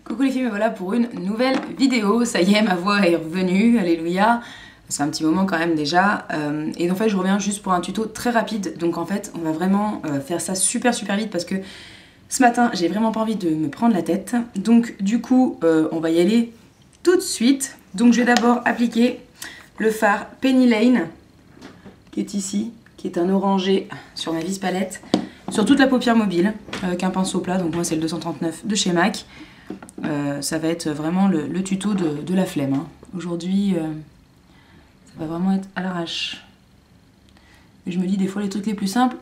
Coucou les filles, me voilà pour une nouvelle vidéo. Ça y est, ma voix est revenue, alléluia. C'est un petit moment quand même déjà. Et en fait, je reviens juste pour un tuto très rapide. Donc en fait, on va vraiment faire ça super vite parce que ce matin, j'ai vraiment pas envie de me prendre la tête. Donc du coup, on va y aller tout de suite. Donc je vais d'abord appliquer le fard Penny Lane, qui est ici, qui est un orangé sur ma vis palette, sur toute la paupière mobile, avec un pinceau plat. Donc moi, c'est le 239 de chez MAC. Ça va être vraiment le tuto de la flemme. Hein. Aujourd'hui, ça va vraiment être à l'arrache. Et je me dis des fois les trucs les plus simples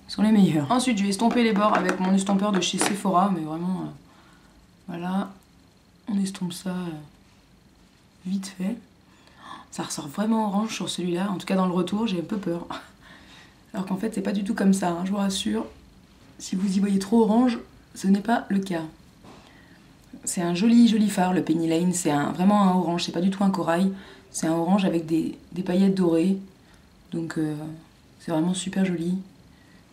sont les meilleurs. Ensuite, je vais estomper les bords avec mon estompeur de chez Sephora, mais vraiment, voilà, on estompe ça vite fait. Ça ressort vraiment orange sur celui-là. En tout cas, dans le retour, j'ai un peu peur. Alors qu'en fait, c'est pas du tout comme ça, hein, je vous rassure. Si vous y voyez trop orange, ce n'est pas le cas. C'est un joli fard, le Penny Lane. C'est vraiment un orange, c'est pas du tout un corail. C'est un orange avec des paillettes dorées. Donc c'est vraiment super joli.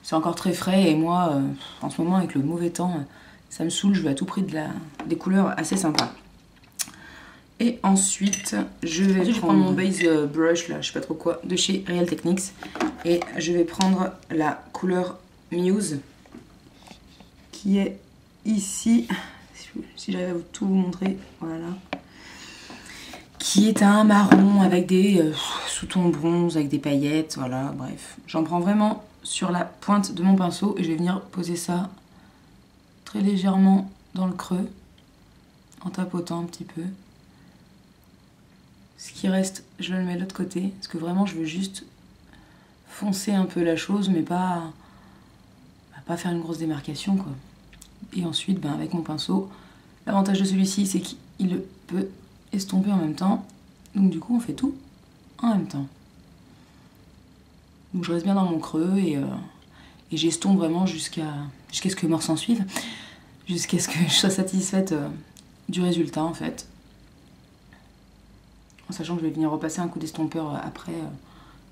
C'est encore très frais et moi, en ce moment, avec le mauvais temps, ça me saoule. Je veux à tout prix des couleurs assez sympas. Et ensuite, je vais prendre mon base brush, là, je sais pas trop quoi, de chez Real Techniques. Et je vais prendre la couleur Muse, qui est ici. Si j'arrive à vous tout montrer, voilà. Qui est un marron avec des sous-tons bronze, avec des paillettes, voilà, bref. J'en prends vraiment sur la pointe de mon pinceau et je vais venir poser ça très légèrement dans le creux, en tapotant un petit peu. Ce qui reste, je le mets de l'autre côté, parce que vraiment je veux juste foncer un peu la chose, mais pas faire une grosse démarcation, quoi. Et ensuite, ben, avec mon pinceau, l'avantage de celui-ci, c'est qu'il peut estomper en même temps. Donc du coup, on fait tout en même temps. Donc je reste bien dans mon creux et j'estompe vraiment jusqu'à ce que mort s'en suive. Jusqu'à ce que je sois satisfaite du résultat, en fait. En sachant que je vais venir repasser un coup d'estompeur après,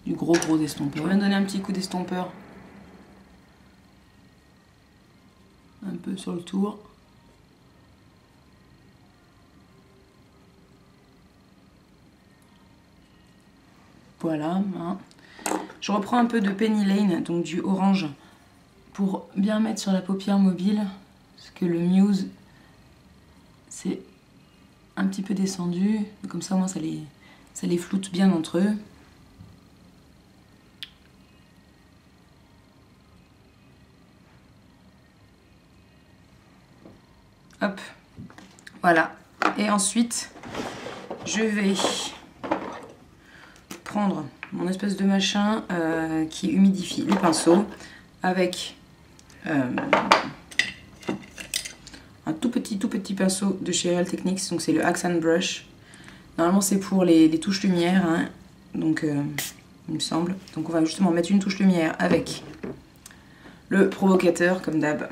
du gros estompeur. Je vais me donner un petit coup d'estompeur. Un peu sur le tour. Voilà. Hein. Je reprends un peu de Penny Lane, donc du orange, pour bien mettre sur la paupière mobile. Parce que le Muse, c'est un petit peu descendu. Comme ça, au moins, ça les floute bien entre eux. Hop, voilà. Et ensuite, je vais prendre mon espèce de machin qui humidifie les pinceaux avec un tout petit pinceau de chez Real Techniques. Donc c'est le Accent Brush. Normalement c'est pour les touches lumière, hein. Donc il me semble. Donc on va justement mettre une touche lumière avec le provocateur comme d'hab,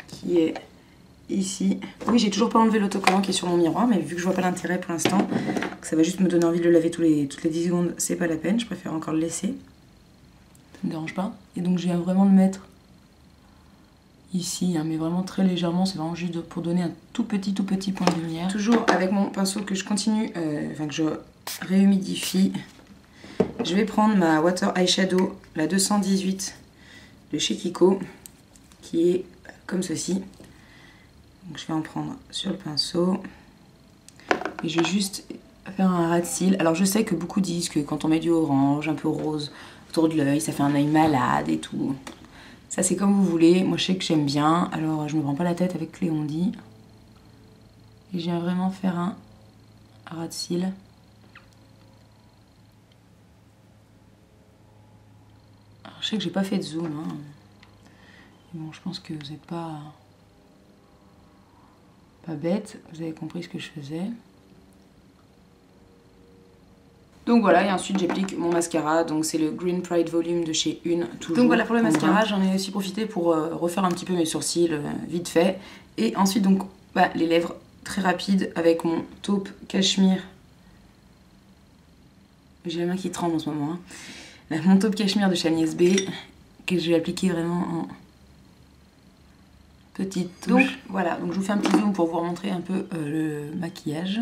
qui est ici. Oui, j'ai toujours pas enlevé l'autocollant qui est sur mon miroir, mais vu que je vois pas l'intérêt pour l'instant, que ça va juste me donner envie de le laver toutes les 10 secondes, c'est pas la peine, je préfère encore le laisser. Ça me dérange pas. Et donc je viens vraiment le mettre ici, hein, mais vraiment très légèrement, c'est vraiment juste pour donner un tout petit point de lumière. Toujours avec mon pinceau que je continue, que je réhumidifie, je vais prendre ma Water Eyeshadow, la 218 de chez Kiko, qui est comme ceci. Donc je vais en prendre sur le pinceau et je vais juste faire un ras de cils. Alors je sais que beaucoup disent que quand on met du orange, un peu rose autour de l'œil, ça fait un œil malade et tout. Ça c'est comme vous voulez, moi je sais que j'aime bien, alors je me prends pas la tête avec les ondits. Et je viens vraiment faire un ras de cils. Alors je sais que j'ai pas fait de zoom, hein. Mais bon, je pense que vous n'êtes pas bête, vous avez compris ce que je faisais. Donc voilà, et ensuite j'applique mon mascara, donc c'est le Green Pride Volume de chez Une, toujours. Donc voilà pour le mascara, j'en ai aussi profité pour refaire un petit peu mes sourcils, vite fait. Et ensuite donc les lèvres très rapides avec mon taupe cachemire. J'ai la main qui tremble en ce moment. Hein. Mon taupe cachemire de chez Agnès B, que je vais appliquer vraiment en petite touche. Donc voilà, donc je vous fais un petit zoom pour vous remontrer un peu le maquillage.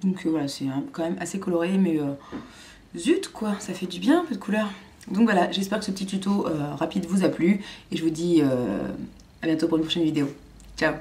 Donc voilà, c'est quand même assez coloré, mais zut quoi, ça fait du bien un peu de couleur. Donc voilà, j'espère que ce petit tuto rapide vous a plu et je vous dis à bientôt pour une prochaine vidéo. Ciao!